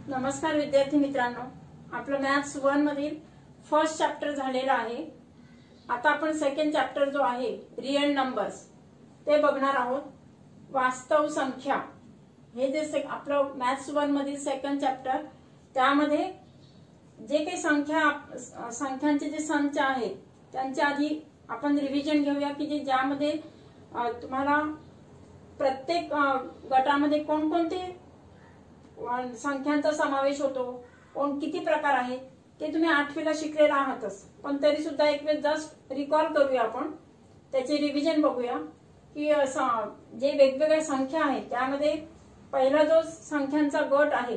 नमस्कार विद्यार्थी मित्रांनो, आपलं मॅथ्स 1 मधील फर्स्ट चॅप्टर झालेला आहे। आता आपण सेकंड चॅप्टर जो आहे रियल नंबर्स ते बघणार आहोत। वास्तव संख्या हे जे आपलं मॅथ्स 1 मधील सेकंड चॅप्टर, त्यामध्ये जे काही संख्यांचे जे संच आहेत त्यांच्या आधी आपण रिव्हिजन घेऊया की ज्यामध्ये तुम्हाला प्रत्येक गटामध्ये कोणकोणते संख्यांचा समावेश होतो, किती प्रकार आहेत ते तुम्ही 8वीला शिकलेला आहातच, पण तरी सुद्धा एक वेळ जस्ट रिकॉल करूया। आपण त्याचे रिव्हिजन बघूया की जे वेगवेगळ्या संख्या आहेत त्यामध्ये पहिला जो संख्यांचा गट आहे,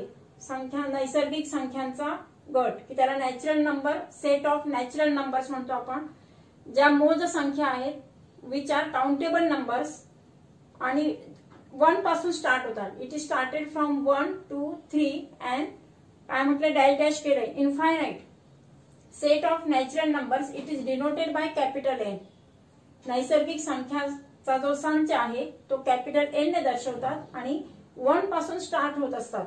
नैसर्गिक संख्यांचा गट, की त्याला natural number, set of natural numbers म्हणतो आपण। ज्या मोज संख्या आहेत विच आर काउंटेबल नंबर्स आणि 1 पासून स्टार्ट होतात। It is started from 1 2 3 and काय म्हटलं डॅश डॅश केलंय infinite. Set of natural numbers it is denoted by capital N. नैसर्गिक संख्यांचा जो संच आहे तो कॅपिटल एन ने दर्शवतात आणि 1 पासून स्टार्ट होत असतात।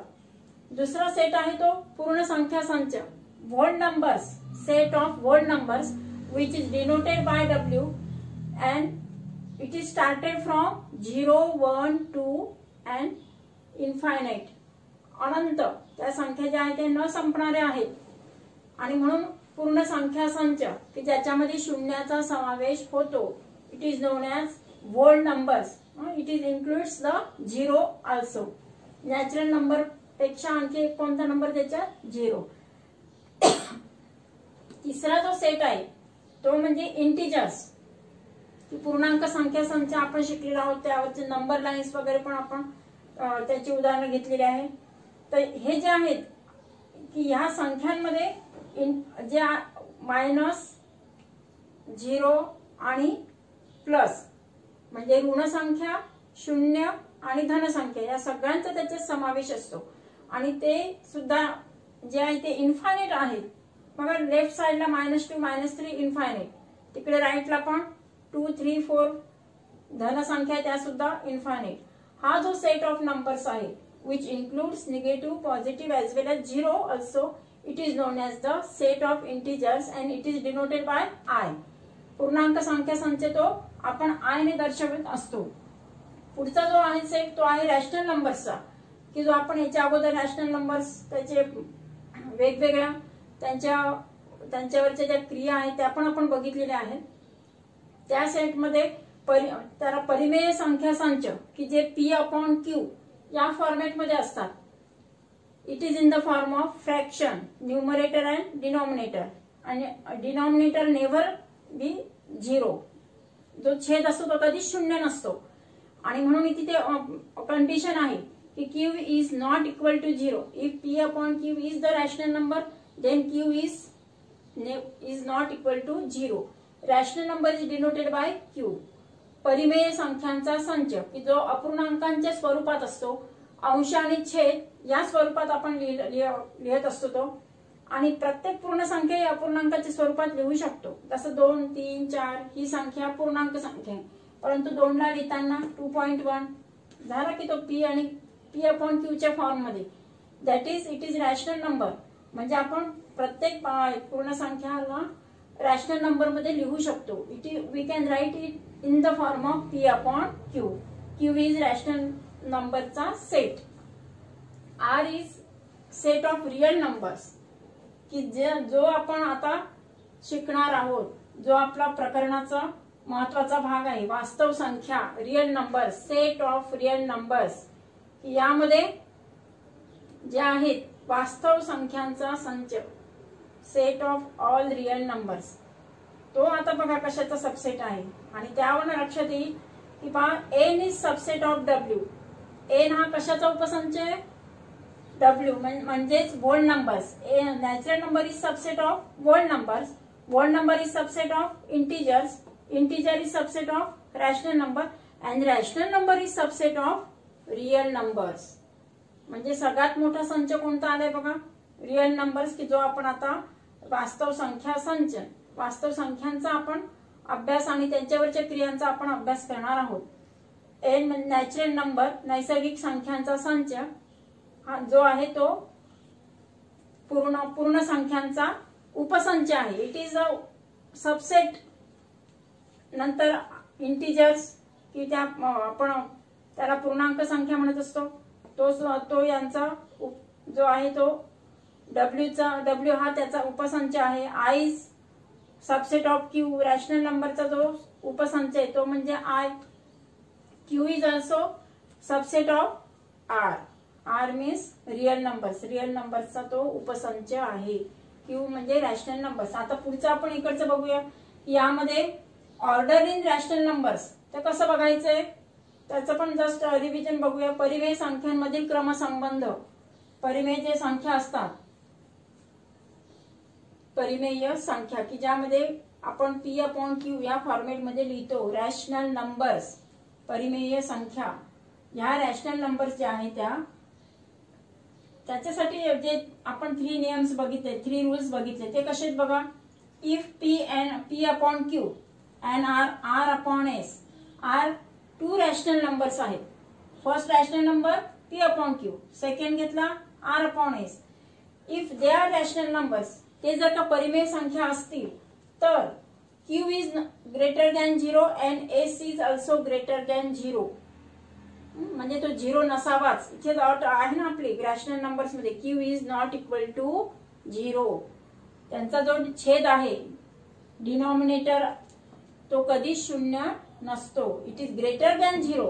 दुसरा सेट आहे तो पूर्ण संख्या संच, whole numbers, set of whole numbers which is denoted by W and it is started from 0 1 2 and infinite। अनंत त्या संख्या ज्या आहेत ते न संपणाऱ्या आहेत आणि म्हणून पूर्ण संख्या संच की ज्याच्यामध्ये शून्याचा समावेश होतो, it is known as whole numbers. It is includes the 0 also. Natural number पेक्षा आणखी एक कोणता नंबर त्याच्यात 0। तिसरा जो सेट आहे तो म्हणजे इंटिजर्स, पूर्णांक संख्या संच आपण शिकलेलो आहोत, त्यावरचे नंबर लाईन्स वगैरे पण आपण त्याची उदाहरणं घेतलेली आहे। तर हे जे आहेत की ह्या संख्यांमध्ये ज्या मायनस, 0 आणि प्लस म्हणजे ऋण संख्या, शून्य आणि धन संख्या या सगळ्यांचा त्याच्यात समावेश असतो आणि ते सुद्धा जे आहे ते इन्फायनाइट आहेत। बघा लेफ्ट साइडला -2 -3 इन्फायनाइट, तिकडे राईटला पण 2 3 4 धन संख्या त्या सुद्धा इन्फायनाइट। हा जो सेट ऑफ नंबर्स आहे which includes negative, positive as well as 0 also, it is known as the set of integers and it is denoted by I. पूर्णांक संख्या संच तो आपण आय ने दर्शवित असतो। पुढचा जो आहे सेट तो आहे रॅशनल नंबर्सचा, की जो आपण याच्या अगोदर रॅशनल नंबर्स त्याचे वेगवेगळ्या त्यांच्यावरच्या ज्या क्रिया आहेत त्या पण आपण बघितलेल्या आहेत। त्या सेटमध्ये त्याला परिमेय संख्या संच की जे P/Q या फॉर्मॅटमध्ये असतात। It is in the form of fraction, numerator and denominator, आणि डिनॉमिनेटर नेव्हर बी 0। जो छेद असतो तो कधी शून्य नसतो आणि म्हणून इथे कंडिशन आहे की Q is not equal to 0। If P/Q is the rational number then Q is not equal to 0। Rational number is denoted by Q। परिमेय संख्यांचा संच की जो अपूर्णांकांच्या स्वरूपात असतो, अंश आणि छेद या स्वरूपात आपण लिहित असतो तो, आणि प्रत्येक पूर्ण संख्या ही अपूर्णांकाच्या स्वरूपात लिहू शकतो। जसं 2 3 4 ही संख्या पूर्णांक संख्या आहे, परंतु 2 ला लिहिताना 2.1 झाला की तो P आणि P/Q च्या फॉर्म मध्ये, that is it is rational number. म्हणजे आपण प्रत्येक पूर्ण संख्याला रॅशनल नंबर मध्ये लिहू शकतो। We can write it in the form of P/Q। Q is rational नंबरचा set. R is set of real numbers, की जो आपण आता शिकणार आहोत, जो आपला प्रकरणाचा महत्वाचा भाग आहे, वास्तव संख्या, real numbers, set of real numbers, की यामध्ये जे आहेत वास्तव संख्यांचा संच, set of all real numbers, तो आता बघा कशाचा सबसेट आहे आणि त्यावरून लक्षात येईल की पहा N is subset of W. N हा कशाचा उपसंच आहे? डब्ल्यू म्हणजेच whole numbers. Natural number is subset of whole numbers, whole number is subset of integers, integer is subset of rational number and rational number is subset of real numbers. म्हणजे सगळ्यात मोठा संच कोणता आलाय बघा? रियल नंबर्स, की जो आपण आता वास्तव संख्या संच, वास्तव संख्यांचा आपण अभ्यास आणि त्यांच्यावरच्या क्रियांचा आपण अभ्यास करणार आहोत। एन नॅचरल नंबर, नैसर्गिक संख्यांचा संच, जो आहे तो पूर्ण संख्यांचा उपसंच आहे. It is a subset. नंतर इंटिजर्स की त्या आपण त्याला पूर्णांक संख्या म्हणत असतो, तो यांचा जो आहे तो डब्ल्यू हा त्याचा उपसंच आहे. I is subset of Q. Rational नंबरचा जो उपसंच आहे तो म्हणजे I. Q is also subset of R. R means real numbers. Real नंबर्सचा तो उपसंच आहे. क्यू म्हणजे रॅशनल नंबर्स. आता पुढचं आपण इकडचं बघूया. यामध्ये ऑर्डर इन रॅशनल नंबर्स तर कसं बघायचंय त्याचं पण जस्ट रिव्हिजन बघूया. परिमेय संख्यांमधील क्रमसंबंध. परिमेय जे संख्या असतात, परिमेय संख्या की ज्यामध्ये आपण पी अपॉन क्यू या फॉर्मेटमध्ये लिहितो. रॅशनल नंबर्स, परिमेय संख्या. ह्या रॅशनल नंबर्स ज्या आहेत त्याच्यासाठी जे आपण 3 नियम्स बघितले, 3 रूल्स बघितले ते कसे बघा. If P upon Q and R upon S are 2 rational numbers आहेत. First rational number P upon Q, second घेतला R upon S. If they are rational numbers, ते जर का परिमेय संख्या असतील तर Q is greater than 0 and S is also greater than 0. म्हणजे तो 0 नसावाच. इथे अट आहे ना आपली रॅशनल नंबर्स मध्ये, Q is not equal to 0. त्यांचा जो छेद आहे डिनॉमिनेटर तो कधीच 0 नसतो. It is greater than 0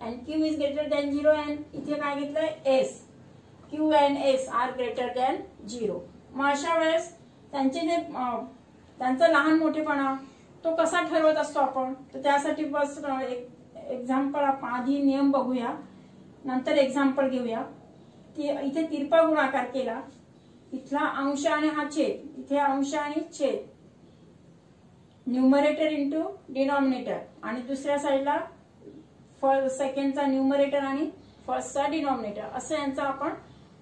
and Q is greater than 0 and इथे काय घेतलंय S. Q and S are greater than 0. मग अशा वेळेस त्यांचे जे त्यांचा लहान मोठेपणा तो कसा ठरवत असतो आपण, तर त्यासाठी बस एक्झाम्पल आधी नियम बघूया, नंतर एक्झाम्पल घेऊया. इथे तिरपा गुणाकार केला, इथला अंश आणि हा छेद, इथे अंश आणि छेद, न्यूमरेटर इंटू डिनॉमिनेटर, आणि दुसऱ्या साईडला सेकंडचा न्यूमरेटर आणि फर्स्टचा डिनॉमिनेटर, असं यांचा आपण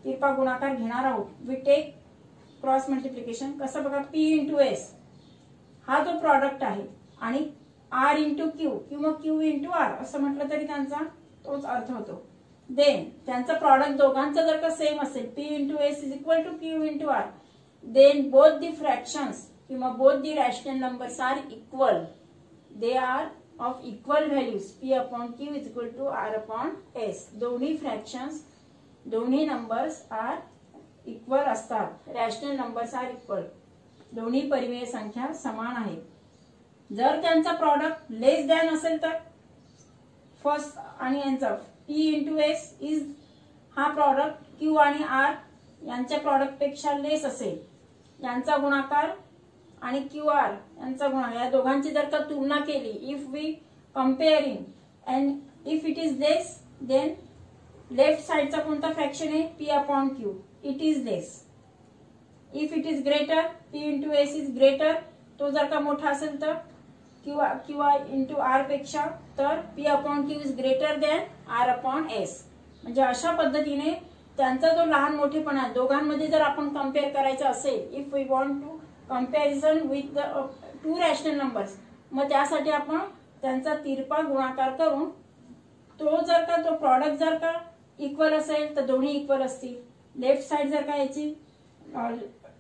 तिरपा गुणाकार घेणार आहोत. We take cross multiplication. कसं बघा, पी इंटू एस हा जो प्रॉडक्ट आहे आणि आर इंटू क्यू किंवा क्यू इंटू आर असं म्हटलं तरी त्यांचा तोच अर्थ होतो. देन त्यांचं प्रॉडक्ट दोघांचं जर का सेम असेल, P into S is equal to Q into R, then both the fractions किंवा both the rational numbers are equal. They are of equal values. P upon Q is equal to R upon S. दोन्ही fractions, दोन्ही numbers are equal असतात. Rational numbers are equal. दोन्ही परिमेय संख्या समान आहेत. जर त्यांचा प्रॉडक्ट लेस दॅन असेल तर फर्स्ट आणि यांचा पी इंटू एस इज हा प्रॉडक्ट क्यू आणि आर यांच्या प्रॉडक्ट पेक्षा लेस असेल, यांचा गुणाकार आणि क्यू आर यांचा गुणाकार, या दोघांची जर का तुलना केली, if we comparing and if it is less, then left साइडचा कोणता फ्रॅक्शन आहे, P upon Q, it is less. If it is greater, P into S is greater, तो जर का मोठा असेल तर किंवा इंटू आर पेक्षा, तर P upon Q is greater than R upon S. म्हणजे अशा पद्धतीने त्यांचा जो लहान मोठेपणा दोघांमध्ये जर आपण कम्पेअर करायचं असेल, if we want to comparison with the 2 rational numbers, मग त्यासाठी आपण त्यांचा तिरपा गुणाकार करून तो जर का तो प्रॉडक्ट जर का इक्वल असेल तर दोन्ही इक्वल असतील. लेफ्ट साइड जर का याची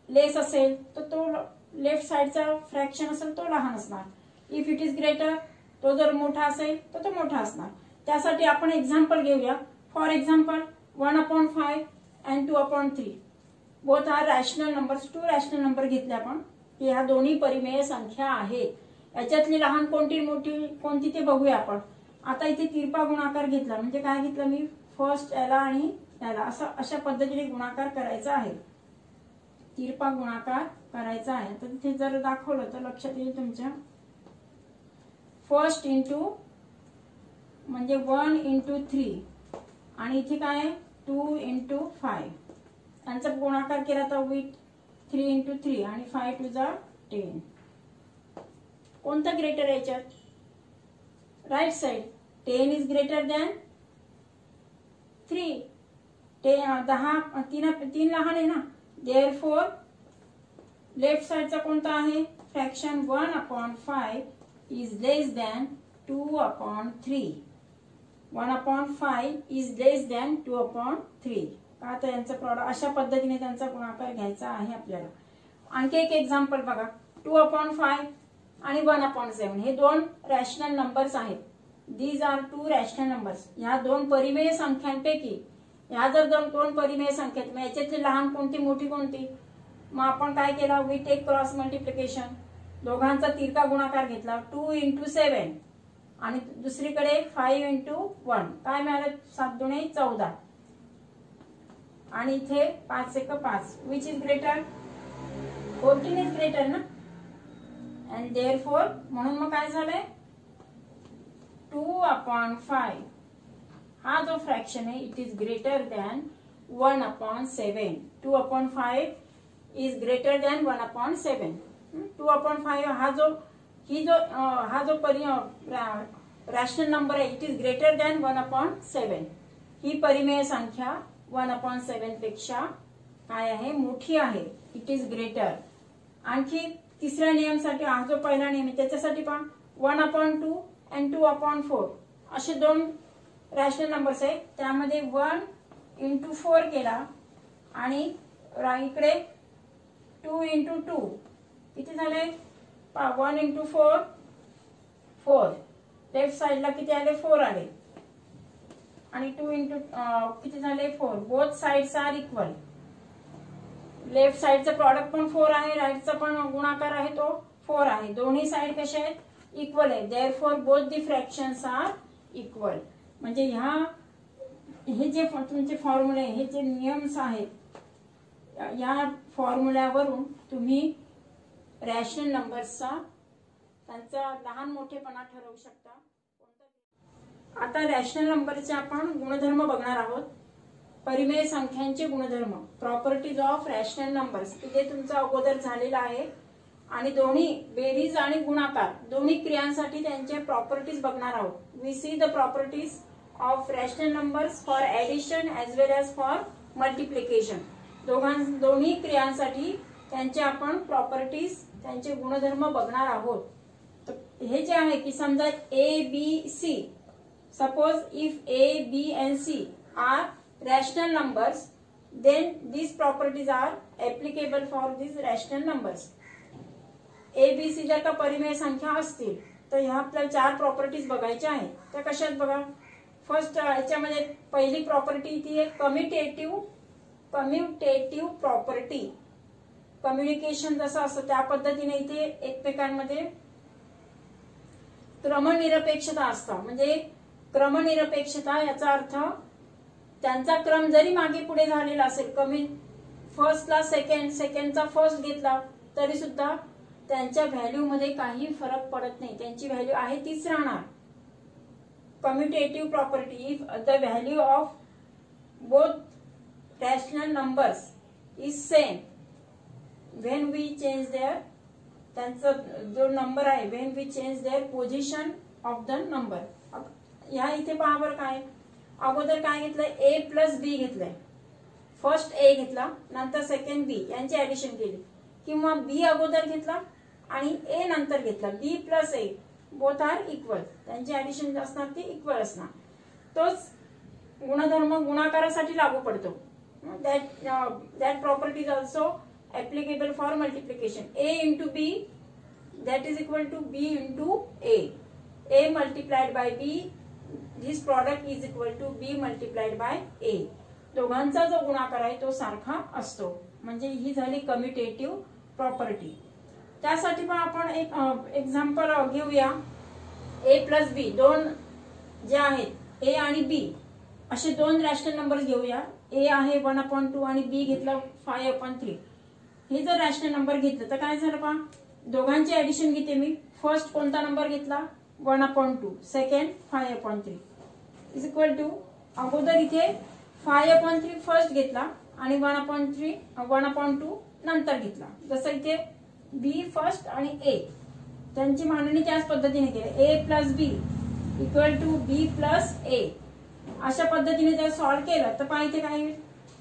लेस असेल तर तो लेफ्ट साइडचा फ्रॅक्शन असेल तो लहान असणार. इफ इट इज ग्रेटर, तो जर मोठा असेल तर तो मोठा असणार. त्यासाठी आपण एक्झाम्पल घेऊया. For example 1/5 and 2/3 both are rational numbers. 2 rational number घेतले आपण, की ह्या दोन्ही परिमेय संख्या आहेत. याच्यातली लहान कोणती मोठी कोणती ते बघूया आपण. आता इथे तिरपा गुणाकार घेतला म्हणजे काय घेतलं मी, फर्स्ट याला आणि याला असं अशा पद्धतीने गुणाकार करायचा आहे. तिरपा गुणाकार करायचा आहे. तर तिथे जर दाखवलं तर लक्षात येईल तुमच्या. फर्स्ट इंटू म्हणजे 1 इंटू 3 आणि इथे काय 2 इंटू 5 यांचा गुणाकार केला तर विथ 3 इंटू 3 आणि 5 टू जा 10. कोणता ग्रेटर याच्यात, right side. 10 is greater than 3. 3 लहान आहे ना, देअरफॉर लेफ्ट साइडचा कोणता आहे fraction 1/5 is less than 2/3. 1/5 is less than 2/3. का तर यांचं प्रॉडक्ट अशा पद्धतीने त्यांचा गुणाकार घ्यायचा आहे आपल्याला. आणखी एक एक्झाम्पल बघा. 2/5 आणि 1/7 हे दोन रॅशनल नंबर्स आहेत. These are two rational numbers. ह्या दोन परिमेय संख्यांपैकी ह्या जर दोन परिमेय संख्या आहेत, मग याच्यातली लहान कोणती मोठी कोणती? मग आपण काय केलं, वी टेक क्रॉस मल्टिप्लिकेशन. दोघांचा तिरका गुणाकार घेतला 2 × 7 आणि दुसरीकडे 5 × 1. काय मिळालं? 7 × 2 = 14 आणि इथे 5 × 1 = 5. Which is greater? 14 is greater ना. अँड देअरफॉर म्हणून मग काय झालंय, 2/5 हा जो फ्रॅक्शन आहे it is greater than 1/7. 2/5 is greater than 1/7. 2/5 हा जो रॅशनल नंबर आहे इट इज ग्रेटर दॅन 1/7. ही परिमेय संख्या 1/7 पेक्षा काय आहे, मोठी आहे. It is greater. आणखी तिसऱ्या नियमसाठी हा जो पहिला नियम आहे त्याच्यासाठी पहा 1/2 and 2/4 असे दोन रॅशनल नंबर्स आहेत. त्यामध्ये 1 × 4 केला आणि इकडे 2 × 2 किती झाले? 1 × 4 4. लेफ्ट साइडला किती आले? 4 आले आणि 2 × किती झाले? 4. Both sides are equal. Left साइडचं प्रॉडक्ट पण 4 आहे, राईटचा पण गुणाकार आहे तो 4 आहे. दोन्ही साइड कसे आहेत? इक्वल आहे. Therefore both the fractions are equal. म्हणजे हे जे तुमचे फॉर्म्युले, हे जे नियम्स आहेत, या फॉर्म्युल्यावरून तुम्ही रॅशनल नंबर्सचा त्यांचा लहान मोठेपणा ठरवू शकता. आता रॅशनल नंबरचे आपण गुणधर्म बघणार आहोत. परिमेय संख्यांचे गुणधर्म, प्रॉपर्टीज ऑफ रॅशनल नंबर्स, जे तुमचं अगोदर झालेलं आहे. आणि दोन्ही बेरीज आणि गुणाकार दोन्ही क्रियांसाठी त्यांचे प्रॉपर्टीज बघणार आहोत. We see the properties of rational numbers for addition as well as for multiplication. दोन्ही क्रियांसाठी त्यांचे आपण प्रॉपर्टीज, त्यांचे गुणधर्म बघणार आहोत. तर हे जे आहे की समजा ABC, suppose if A, B and C are rational numbers, then these properties are applicable for these rational numbers. ABC जर का परिमेय संख्या असतील तर ह्या आपल्याला 4 प्रॉपर्टीज बघायच्या आहेत. त्या कशात बघा. फर्स्ट याच्यामध्ये पहिली प्रॉपर्टी ती आहे कम्युटेटिव्ह प्रॉपर्टी. कम्युनिकेशन जसं असतं त्या पद्धतीने इथे एकमेकांमध्ये क्रमनिरपेक्षता असतं. म्हणजे क्रमनिरपेक्षता याचा अर्थ त्यांचा क्रम जरी मागे पुढे झालेला असेल, फर्स्टला सेकंडचा फर्स्ट घेतला तरी सुद्धा त्यांच्या व्हॅल्यू मध्ये काही फरक पडत नाही. त्यांची व्हॅल्यू आहे तीच राहणार. Commutative property, if the value of both rational numbers is same when we change their, त्यांचा जो नंबर आहे when we change their position of the number. ह्या इथे पहा बरं काय, अगोदर काय घेतलंय, A + B घेतलंय. फर्स्ट A घेतला, नंतर सेकंड B, यांची ऍडिशन केली. किंवा B अगोदर घेतला आणि A नंतर घेतला, B + A both are equal, त्यांची ऍडिशन असणार ती इक्वल असणार. तोच गुणधर्म गुणाकारासाठी लागू पडतो. That property is also applicable for multiplication. A × B that is equal to B × A. A multiplied by B, this product is equal to B multiplied by A. दोघांचा जो गुणाकार आहे तो सारखा असतो. म्हणजे ही झाली कम्युटेटिव्ह प्रॉपर्टी. त्यासाठी पण आपण एक एक्झाम्पल घेऊया. A + B, दोन जे आहेत A आणि B असे दोन रॅशनल नंबर घेऊया. A आहे 1/2 आणि B घेतला 5/3. हे जर रॅशनल नंबर घेतलं तर काय झालं पहा, दोघांची ऍडिशन घेते मी. फर्स्ट कोणता नंबर घेतला, 1/2, सेकंड 5/3 इज इक्वल टू, अगोदर इथे 5/3 फर्स्ट घेतला आणि 1/2 नंतर घेतला. जसं इथे B फर्स्ट आणि A, त्यांची मांडणी त्याच पद्धतीने केली. A + B equal to B + A. अशा पद्धतीने जर सॉल्व्ह केलं तर पहा इथे काय,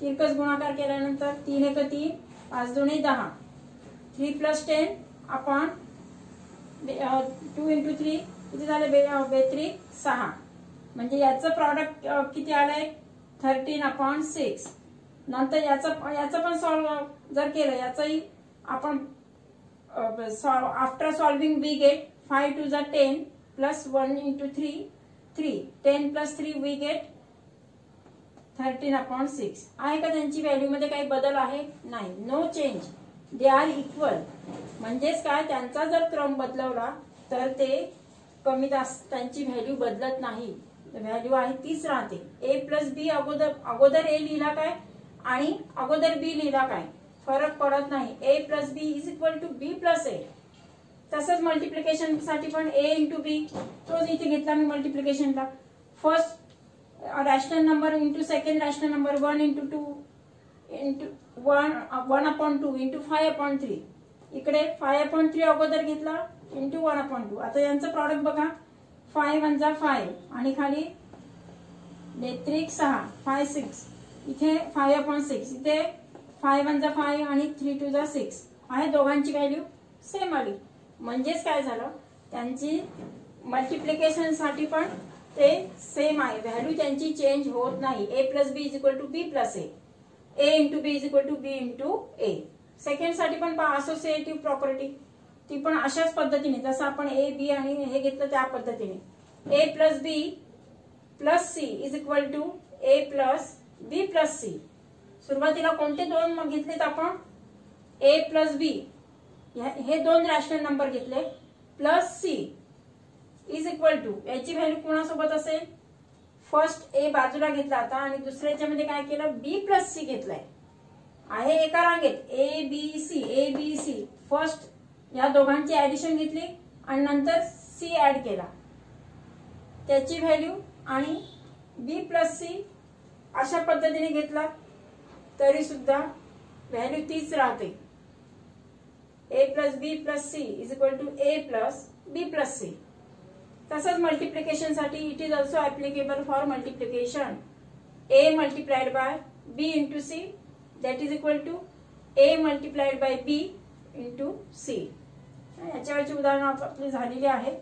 तिरकस गुणाकार केल्यानंतर 3 × 3, 5 × 2 = 10. 3 + 10 अपॉन 2 × 3 किती झाले, 3 6. म्हणजे याचं प्रॉडक्ट किती आलंय, 13/6. नंतर याचं पण सॉल्व जर केलं, याचंही आपण after solving we get 5 to the 10 plus 1 into 3 10 plus 3 we get 13/6. आहे का त्यांची व्हॅल्यू मध्ये काही बदल आहे? नाही, no change, they are equal. म्हणजेच काय, त्यांचा जर क्रम बदलवला तर ते कमी जास्त त्यांची व्हॅल्यू बदलत नाही, व्हॅल्यू आहे तीच राहते. ए प्लस बी अगोदर ए लिहिला काय आणि अगोदर बी लिहिला काय फरक पडत नाही. A plus B is equal to B plus A. तसंच मल्टिप्लिकेशन साठी पण ए इंटू बी तोच इथे घेतला मी मल्टिप्लिकेशनला. First rational number into second rational number 1 into 2 into 1/2 into 5/3. इकडे 5/3 अगोदर घेतला इंटू 1/2. आता यांचं प्रॉडक्ट बघा, 5 1 जा 5 आणि खाली 3 6 5 6. इथे 5/6, इथे 5 1 जा 5 आणि 3 2 जा 6 आहे. दोघांची व्हॅल्यू सेम आली. म्हणजेच काय झालं, त्यांची मल्टिप्लिकेशन साठी पण ते सेम आहे, व्हॅल्यू त्यांची चेंज होत नाही. A plus B is equal to B plus A, A into B is equal to B into A. Second साठी पण पहा असोसिएटिव्ह प्रॉपर्टी, ती पण अशाच पद्धतीने जसं आपण ए बी आणि हे घेतलं त्या पद्धतीने. A plus B plus C is equal to A plus B plus C. सुरुवातीला कोणते दोन घेतलेत आपण? ए प्लस बी, हे दोन रॅशनल नंबर घेतले, plus C is equal to, याची व्हॅल्यू कोणासोबत असेल? फर्स्ट ए बाजूला घेतला आता आणि दुसऱ्याच्या मध्ये काय केलं, बी प्लस सी घेतलाय. आहे एका रांगेत ए बी सी. फर्स्ट या दोघांची ऍडिशन घेतली आणि नंतर सी ऍड केला, त्याची व्हॅल्यू आणि बी प्लस सी अशा पद्धतीने घेतला तरी सुद्धा व्हॅल्यू तीच राहते. A plus B plus C is equal to A plus B plus C. तसंच मल्टिप्लिकेशन साठी it is also applicable for multiplication. A multiplied by B into C that is equal to A multiplied by B into C. याच्यावरची उदाहरण आपली झालेली आहे,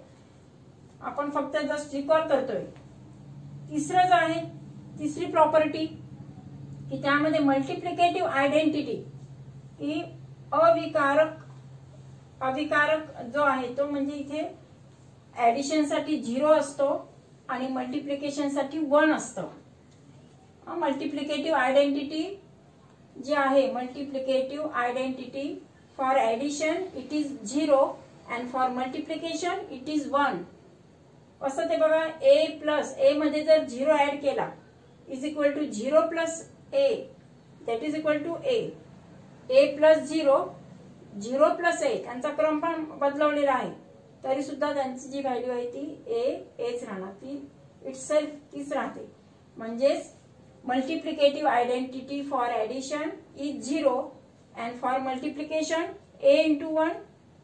आपण फक्त just recall करतोय. तिसरं जे आहे, तिसरी प्रॉपर्टी की त्यामध्ये मल्टिप्लिकेटिव्ह आयडेंटिटी ही अविकारक जो आहे तो म्हणजे इथे ऍडिशन साठी 0 असतो आणि मल्टिप्लिकेशन साठी 1 असतं. मल्टिप्लिकेटिव्ह आयडेंटिटी जी आहे, multiplicative identity for addition it is 0 and for multiplication it is 1. असं ते बघा, ए प्लस ए मध्ये जर 0 ऍड केला is equal to 0 plus A that is equal to A. A plus 0 plus A, त्यांचा क्रम पण बदलवलेला आहे तरी सुद्धा त्यांची जी व्हॅल्यू आहे ती एच राहणार, ती इटसेल्फ तीच राहते. म्हणजेच multiplicative identity for addition is 0 and for multiplication A into 1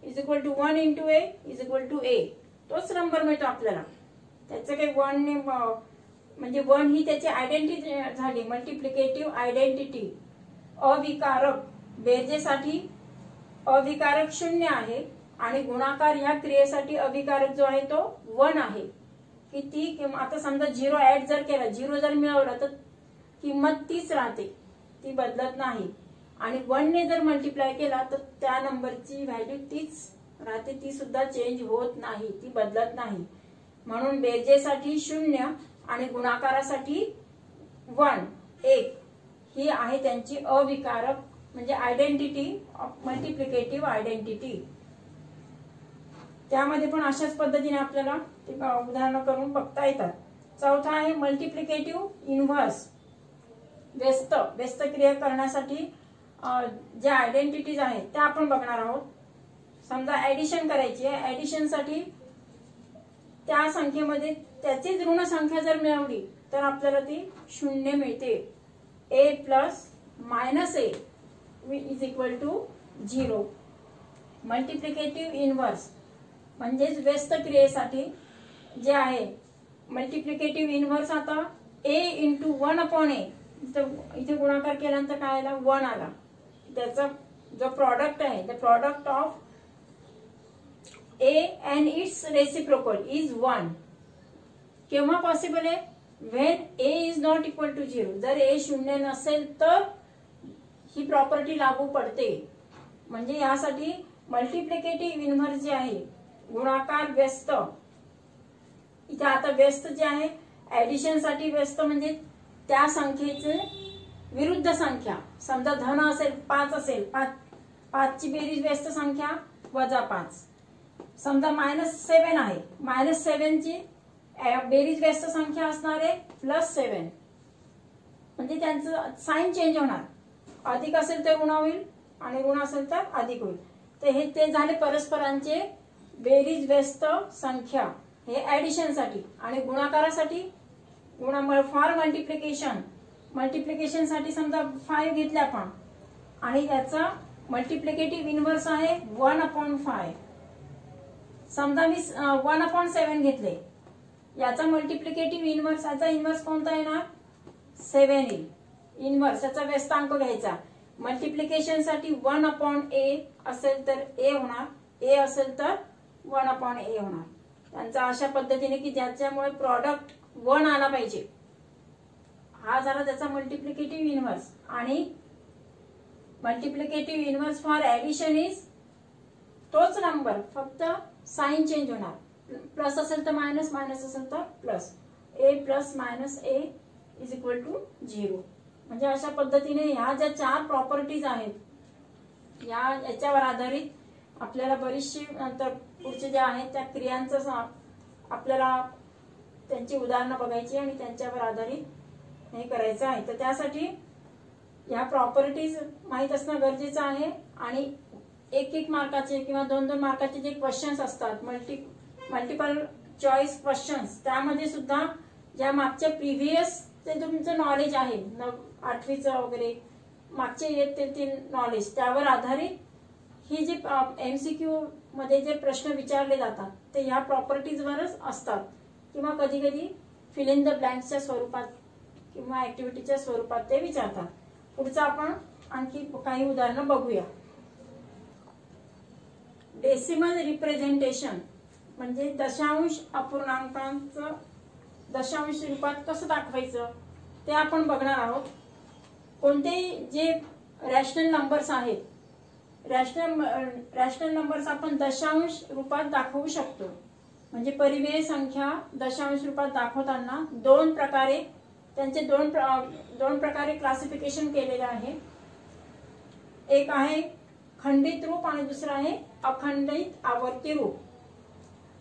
is equal to 1 into A is equal to A. तोच नंबर मिळतो आपल्याला. त्याचं काही 1 ने म्हणजे 1 ही त्याची आयडेंटिटी झाली. मल्टिप्लिकेटिव्ह आयडेंटिटी अविकारक, बेरजेसाठी अविकारक 0 आहे आणि गुणाकार या क्रियेसाठी अविकारक जो आहे तो 1 आहे. की ती आता समजा 0 ऍड जर केला, 0 जर मिळवला तर किंमत तीच राहते, ती बदलत नाही. आणि 1 ने जर मल्टिप्लाय केला तर त्या नंबरची व्हॅल्यू तीच राहते, ती सुद्धा चेंज होत नाही, ती बदलत नाही. म्हणून बेरजेसाठी 0 आणि गुणाकारासाठी 1 ही आहे त्यांची अविकारक म्हणजे आयडेंटिटी, मल्टिप्लिकेटिव्ह आयडेंटिटी. त्यामध्ये पण अशाच पद्धतीने आपल्याला उदाहरण करून बघता येतात. चौथा आहे मल्टिप्लिकेटिव्ह इनव्हर्स. व्यस्त क्रिया करण्यासाठी ज्या आयडेंटिटीज आहेत त्या आपण बघणार आहोत. समजा ऍडिशन करायची आहे, ऍडिशन साठी त्या संख्येमध्ये त्याचीच ऋण संख्या जर मिळवली तर आपल्याला ती 0 मिळते. A plus minus A is equal to 0. Multiplicative inverse म्हणजेच व्यस्त क्रियेसाठी जे आहे मल्टिप्लिकेटिव्ह इनव्हर्स, आता ए इंटू 1/a इथे गुणाकार केल्यानंतर काय आला, 1 आला. त्याचा जो प्रॉडक्ट आहे, the product of A and its reciprocal is 1. केव्हा पॉसिबल आहे, when A is not equal to 0. जर ए 0 नसेल तर ही प्रॉपर्टी लागू पडते. म्हणजे यासाठी मल्टिप्लिकेटिव्ह इन्व्हर्स जे आहे, गुणाकार व्यस्त, इथे आता व्यस्त जे आहे ऍडिशन साठी व्यस्त म्हणजे त्या संख्येचे विरुद्ध संख्या. समजा धन असेल 5 असेल, 5ची बेरीज व्यस्त संख्या -5. समजा -7 आहे, -7ची बेरीज व्यस्त संख्या असणार आहे +7. म्हणजे त्यांचं साइन चेंज होणार. अधिक असेल तर ऋण होईल आणि ऋण असेल तर अधिक होईल. तर ते झाले परस्परांचे बेरीज व्यस्त संख्या, हे ऍडिशन साठी. आणि गुणाकारासाठी फॉर मल्टिप्लिकेशन साठी समजा 5 घेतले आपण आणि याचा मल्टिप्लिकेटिव्ह इन्व्हर्स आहे 1/5. समजा मी 1/7 घेतले, याचा मल्टिप्लिकेटिव्ह इन्व्हर्स, याचा इन्व्हर्स कोणता येणार? 7 येईल. इन्व्हर्स याचा व्यस्तांक घ्यायचा. मल्टिप्लिकेशन साठी 1/a असेल तर a होणार, a असेल तर 1/a होणार. त्यांचा अशा पद्धतीने की ज्याच्यामुळे प्रॉडक्ट 1 आला पाहिजे. हा झाला त्याचा मल्टिप्लिकेटिव्ह इन्व्हर्स. आणि multiplicative inverse for addition is तोच नंबर, फक्त साइन चेंज होणार. प्लस असेल तर मायनस, मायनस असेल तर प्लस. a + -a = 0. म्हणजे अशा पद्धतीने ह्या ज्या 4 प्रॉपर्टीज आहेत याच्यावर आधारित आपल्याला बरीचशी नंतर पुढचे जे आहेत त्या क्रियांचं आपल्याला त्यांची उदाहरणं बघायची आणि त्यांच्यावर आधारित हे करायचं आहे. तर त्यासाठी ह्या प्रॉपर्टीज माहित असणं गरजेचं आहे. आणि 1-1 मार्काचे किंवा 2-2 मार्काचे जे क्वेश्चन्स असतात, मल्टिपल चॉईस क्वेश्चन्स, त्यामध्ये सुद्धा ज्या मागच्या प्रिव्हियस ते तुमचं नॉलेज आहे 8वीचं वगैरे मागचे येते ते नॉलेज, त्यावर आधारित ही जी MCQ मध्ये जे प्रश्न विचारले जातात ते ह्या प्रॉपर्टीजवरच असतात. किंवा कधी कधी फिल इन द ब्लँक्सच्या स्वरूपात किंवा ऍक्टिव्हिटीच्या स्वरूपात ते विचारतात. पुढचं आपण आणखी काही उदाहरणं बघूया. डेसिमल रिप्रेझेंटेशन म्हणजे दशांश अपूर्णांकांचं दशांश रूपात कसं दाखवायचं ते आपण बघणार आहोत. कोणतेही जे रॅशनल नंबर्स आहेत, रॅशनल नंबर्स आपण दशांश रूपात दाखवू शकतो. म्हणजे परिमेय संख्या दशांश रूपात दाखवताना 2 प्रकारे त्यांचे दोन प्रकारे क्लासिफिकेशन केलेले आहे. एक आहे खंडित रूप आणि दुसरं आहे अखंडित आवर्ती रूप.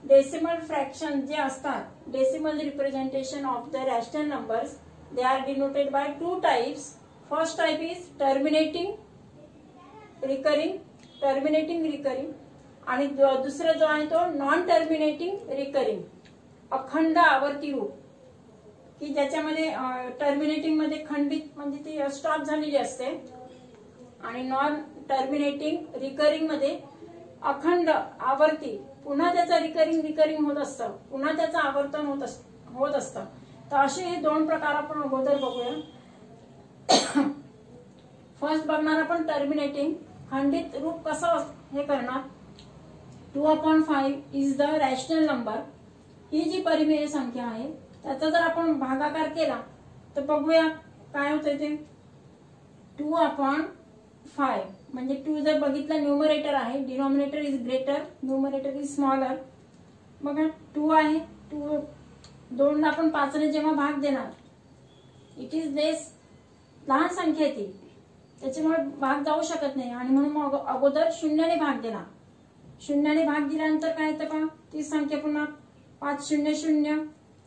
डेसिमल फ्रॅक्शन जे असतात, decimal representation of the rational numbers, they are denoted by 2 types. First type is terminating recurring आणि दुसरा जो आहे तो नॉन टर्मिनेटिंग रिकरिंग, अखंड आवर्ती रूप, की ज्याच्यामध्ये टर्मिनेटिंग मध्ये खंडित म्हणजे ती स्टॉप झालेली असते आणि नॉन टर्मिनेटिंग रिकरिंग मध्ये अखंड आवर्ती, पुन्हा त्याचं रिकरिंग होत असतं, पुन्हा त्याचं आवर्तन होत असतं. तर असे हे 2 प्रकार आपण अगोदर बघूया. फर्स्ट बघणार आपण टर्मिनेटिंग. खंडित रूप कसं हे करणार? 2/5 इज द रॅशनल नंबर. ही जी परिमेय संख्या आहे त्याचा जर आपण भागाकार केला तर बघूया काय होतंय ते. 2/5 म्हणजे 2 जर बघितलं न्यूमरेटर आहे, denominator is greater, numerator is smaller. बघा 2 आहे, 2 ला आपण 5 ने जेव्हा भाग देणार, इट इज लेस, लहान संख्या ती, त्याच्यामुळे भाग जाऊ शकत नाही आणि म्हणून मग अगोदर 0 ने भाग देणार. 0 ने भाग दिल्यानंतर काय येतं का, ती संख्या पुन्हा 5 0 0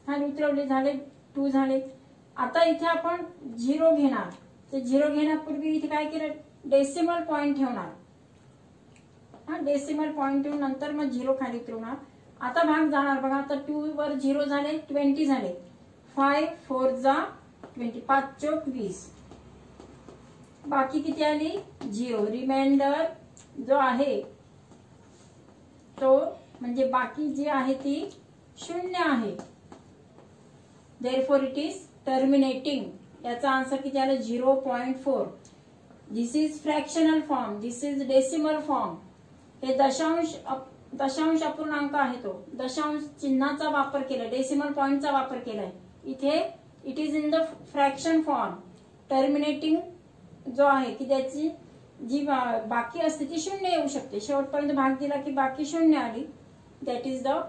खाली उतरवले, झाले 2 झाले. आता इथे आपण 0 घेणार. ते 0 घेण्यापूर्वी इथे काय केलं, डेसिमल पॉइंट ठेवणार. डेसिमल पॉइंट ठेवून नंतर मग 0 खाली उतरवणार. आता भाग जाणार बघा. आता 2 वर 0 झाले, 20 झाले. 5 4 जा 20, 5 चोक 20. बाकी किती आली, 0. रिमाइंडर जो आहे तो म्हणजे बाकी जी आहे ती 0 आहे. Therefore it is terminating. याचा आन्सर किती आला, 0.4. This is fractional form, this is decimal form. हे दशांश अपूर्णांक आहे, तो दशांश चिन्हाचा वापर केला, डेसिमल पॉइंटचा वापर केलाय. इथे it is in the fraction form. Terminating जो आहे की त्याची जी बाकी असते ती शून्य येऊ शकते. शेवटपर्यंत भाग दिला की बाकी शून्य आली, that is the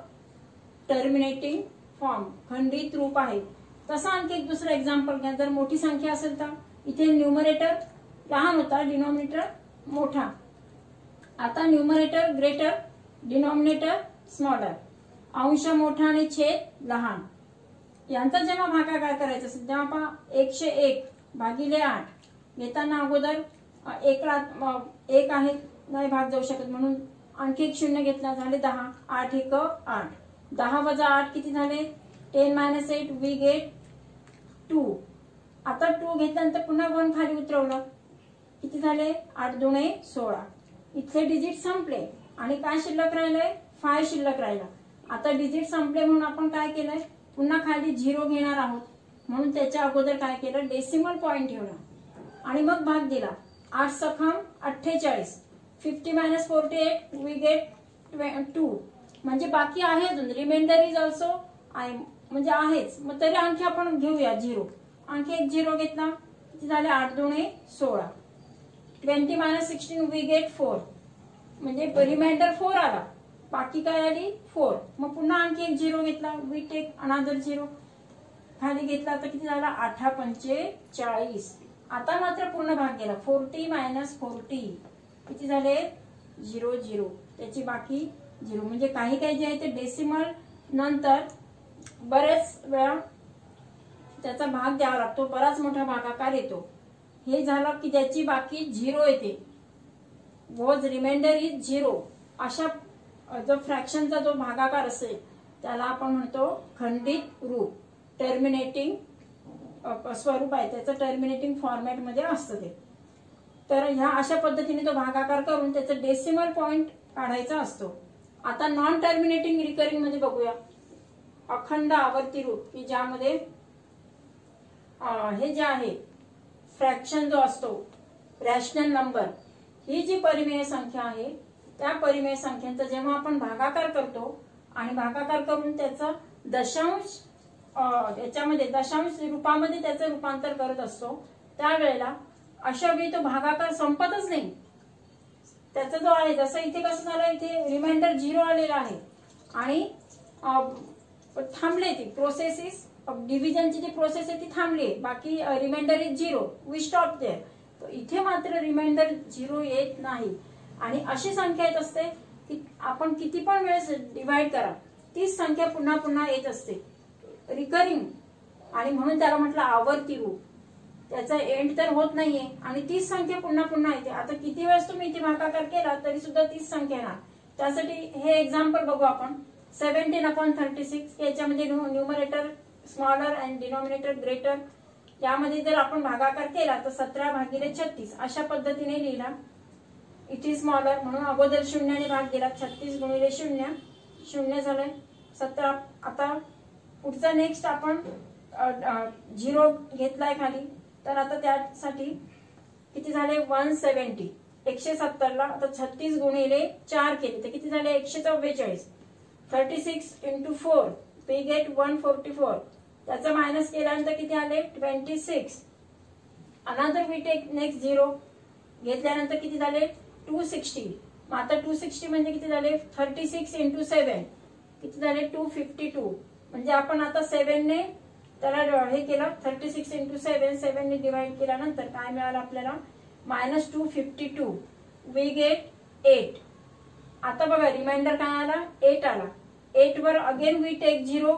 terminating form, खंडित रूप आहे. तसा आणखी एक दुसरं एक्झाम्पल घ्या. जर मोठी संख्या असेल तर इथे न्यूमरेटर लहान होता, डिनॉमिनेटर मोठा. आता न्यूमरेटर ग्रेटर, डिनॉमिनेटर स्मॉलर, अंश मोठा आणि छेद लहान. यांचा जेव्हा भागाकार करायचा असेल तेव्हा पहा 101 भागिले 8 घेताना अगोदर एक आहे, नाही भाग जाऊ शकत म्हणून आणखी एक शून्य घेतला, झाले 10. 8 1 8, 10 वजा 8 किती झाले? 10 - 8 वी गेट 2. आता 2 घेतल्यानंतर पुन्हा 1 खाली उतरवलं, किती झाले? 8 दुणे 16. इथले डिजिट संपले आणि काय शिल्लक राहिलंय? 5 शिल्लक राहिला. आता डिजिट संपले म्हणून आपण काय केलंय? पुन्हा खाली 0 घेणार आहोत, म्हणून त्याच्या अगोदर काय केलं? डेसिमल पॉइंट ठेवला आणि मग भाग दिला. 8 सखम 48, 50 - 48 वी गेट 2. म्हणजे बाकी आहे अजून, रिमाइंडर इज ऑल्सो आहे, म्हणजे आहेच. मग तरी आणखी आपण घेऊया 0, आणखी एक 0 घेतला, किती झाले? 8 दुणे 16. 20 - 16 वी गेट 4, म्हणजे रिमाइंडर 4 आला, बाकी काय आली? 4. मग पुन्हा आणखी एक 0 घेतला, वी टेक अनदर 0 खाली घेतला, तर किती झाला? 8 45. आता मात्र पूर्ण भाग गेला, 40 - 40 किती झाले? 0 0. त्याची बाकी 0. म्हणजे काही काही जे आहे ते डेसिमल नंतर बरेच वेळा त्याचा भाग द्यावा लागतो, बराच मोठा भागाकार येतो. हे झालं की त्याची बाकी 0 येते, वॉज रिमाइंडर इज 0. अशा जो फ्रॅक्शनचा जो भागाकार असेल त्याला आपण म्हणतो खंडित रूप, टर्मिनेटिंग स्वरूप आहे त्याचं, टर्मिनेटिंग फॉर्मॅट मध्ये असतं ते. तर ह्या अशा पद्धतीने तो भागाकार करून त्याचं डेसिमल पॉइंट काढायचा असतो. आता नॉन टर्मिनेटिंग रिकरिंग मध्ये बघूया. अखंड आवर्ती रूप की ज्यामध्ये हे जे आहे फ्रॅक्शन जो असतो, रॅशनल नंबर, ही जी परिमेय संख्या आहे त्या परिमेय संख्यांचा जेव्हा आपण भागाकार करतो आणि भागाकार करून त्याचं दशांश याच्यामध्ये दशांश रूपामध्ये त्याचं रूपांतर करत असतो, त्यावेळेला अशा वेळी तो भागाकार संपतच नाही. त्याचा जो आहे, जसं इथे कसं झालं, इथे रिमाइंडर 0 आलेला आहे आणि थांबले, ती प्रोसेस डिव्हिजनची जी प्रोसेस आहे ती थांबली, बाकी remainder is 0, we stop there. तर इथे मात्र रिमाइंडर 0 येत नाही. आणि अशी संख्या येत असते की आपण किती पण वेळेस डिवाइड करा, तीच संख्या पुन्हा पुन्हा येत असते, रिकरिंग. आणि म्हणून त्याला म्हटलं आवर्ती रूप. त्याचा एंड तर होत नाहीये आणि तीच संख्या पुन्हा पुन्हा येते. आता किती वेळेस तुम्ही इथे भागाकार केला तरी सुद्धा तीच संख्या येणार. त्यासाठी हे एक्झाम्पल बघू आपण. 17/36 याच्यामध्ये numerator smaller and denominator greater, यामध्ये जर आपण भागाकार केला तर 17/36 अशा पद्धतीने लिहिला. इट इज स्मॉलर म्हणून अगोदर शून्याने भाग दिला, 36 गुणिले 0 0 झालंय 17. आता पुढचा नेक्स्ट आपण 0 घेतलाय खाली, तर आता त्यासाठी किती झाले? 170, 170 ला आता 36 गुणिले 4 केले तर किती झाले? 144. 36 × 4 वी गेट 144. त्याचा मायनस केल्यानंतर किती आले? 26. अनदर वी टेक नेक्स्ट 0 घेतल्यानंतर किती झाले? 260. मग आता 260 म्हणजे किती झाले? 36 × 7 किती झाले? 252. म्हणजे आपण आता 7 ने त्याला हे केलं, 36 × 7 7 ने डिवाइड केल्यानंतर काय मिळालं आपल्याला? -252. We get 8. आता बघा रिमाइंडर काय आला? 8 आला. 8 वर अगेन वी टेक 0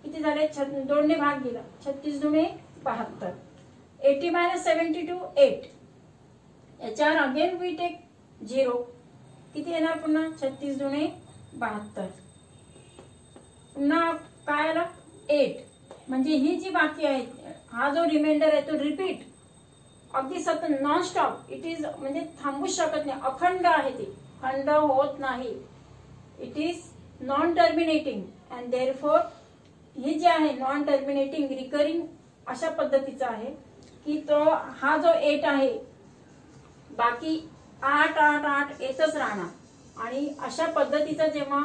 किती झाले? 2 ने भाग दिला, 36 दुणे 72. 80 - 72 8. याच्यावर अगेन वी टेक 0 किती येणार? पुन्हा 36 दुणे 72. पुन्हा काय आला? 8. म्हणजे ही जी बाकी आहे, हा जो रिमाइंडर आहे तो रिपीट अगदी सतत नॉन स्टॉप, इट इज म्हणजे थांबूच शकत नाही, अखंड आहे, ते खंड होत नाही. It is non terminating and therefore ही जी आहे नॉन टर्मिनेटिंग रिकरिंग अशा पद्धतीचा आहे की तो हा जो 8 आहे बाकी 8 8 8 येतच राहणार. आणि अशा पद्धतीचा जेव्हा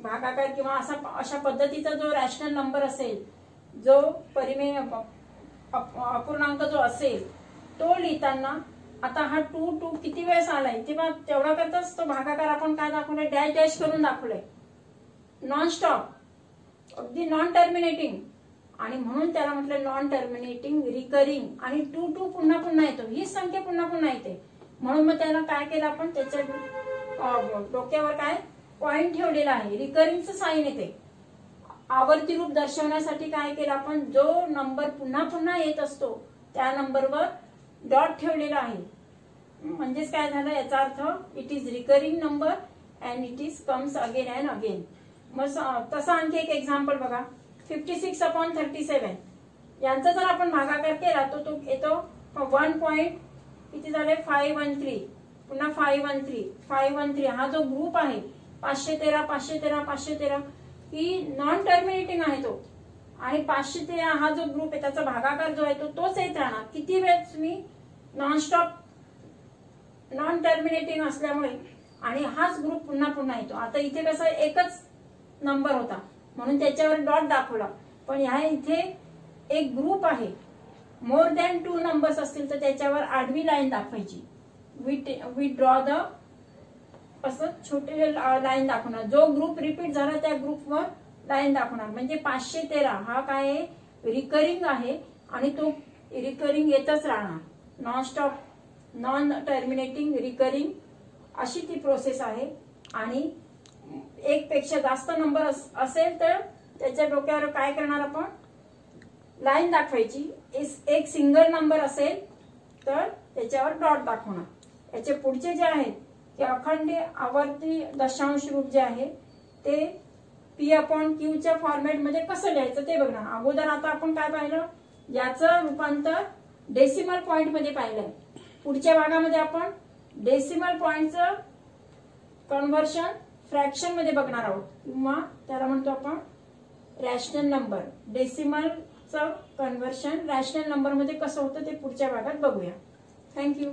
भागाकार किंवा अशा पद्धतीचा जो रॅशनल नंबर असेल, जो परिमेय अपूर्णांक जो असेल, तो लिहिताना आता हा 2 किती वेळेस आलाय तेव्हा तेवढा करताच तो भागाकार आपण काय दाखवलाय, डॅश डॅश करून दाखवलाय, नॉन स्टॉप, अगदी नॉन टर्मिनेटिंग. आणि म्हणून त्याला म्हटलं नॉन टर्मिनेटिंग रिकरिंग. आणि 2 पुन्हा पुन्हा येतो, हीच संख्या पुन्हा पुन्हा येते. म्हणून मग त्याला काय केलं आपण, त्याच्या डोक्यावर काय पॉइंट ठेवलेला आहे, रिकरिंगचं साईन येते. आवर्ती रूप दर्शवण्यासाठी काय केलं आपण, जो नंबर पुन्हा पुन्हा येत असतो त्या नंबरवर डॉट ठेवलेला आहे. म्हणजेच काय झालं, याचा earth it is recurring number and it is comes again and again. मग तसा आणखी एक एक्झाम्पल बघा, 56/37. यांचा जर आपण भागाकार केला तर तो येतो 1 पॉइंट किती झाले 513, पुन्हा 513. हा जो ग्रुप आहे 513 513 513 ही नॉन टर्मिनेटिंग आहे तो. आणि 513 हा जो ग्रुप आहे त्याचा भागाकार जो आहे तो तोच येत राहणार किती वेळेस मी, नॉनस्टॉप नॉन टर्मिनेटिंग असल्यामुळे. आणि हाच ग्रुप पुन्हा पुन्हा येतो. आता इथे कसं एकच नंबर होता म्हणून त्याच्यावर डॉट दाखवला, पण ह्या इथे एक ग्रुप आहे, मोर दॅन 2 नंबर्स असतील तर त्याच्यावर आडवी लाईन दाखवायची. वी ड्रॉ द, असं छोटे लाईन दाखवणार. जो ग्रुप रिपीट झाला त्या ग्रुपवर लाईन दाखवणार. म्हणजे 513 हा काय आहे, रिकरिंग आहे आणि तो रिकरिंग येतच राहणार, non stop non terminating recurring, अशी ती प्रोसेस आहे. आणि एक पेक्षा जास्त नंबर असेल तर त्याच्या डोक्यावर काय करणार आपण, लाईन दाखवायची. एक सिंगल नंबर असेल तर त्याच्यावर डॉट दाखवणार. याचे पुढचे जे आहेत ते अखंड आवर्ती दशांश रूप जे आहे ते P/Q च्या फॉर्मॅट मध्ये कसं लिहायचं ते बघणार. अगोदर आता आपण काय पाहिलं, याचं रूपांतर डेसिमल पॉइंट मध्ये पाहिलंय. पुढच्या भागामध्ये आपण डेसिमल पॉइंटचं कन्व्हर्शन फ्रॅक्शन मध्ये बघणार आहोत, किंवा त्याला म्हणतो आपण रॅशनल नंबर. डेसिमलचं कन्व्हर्शन रॅशनल नंबर मध्ये कसं होतं ते पुढच्या भागात बघूया. थँक्यू.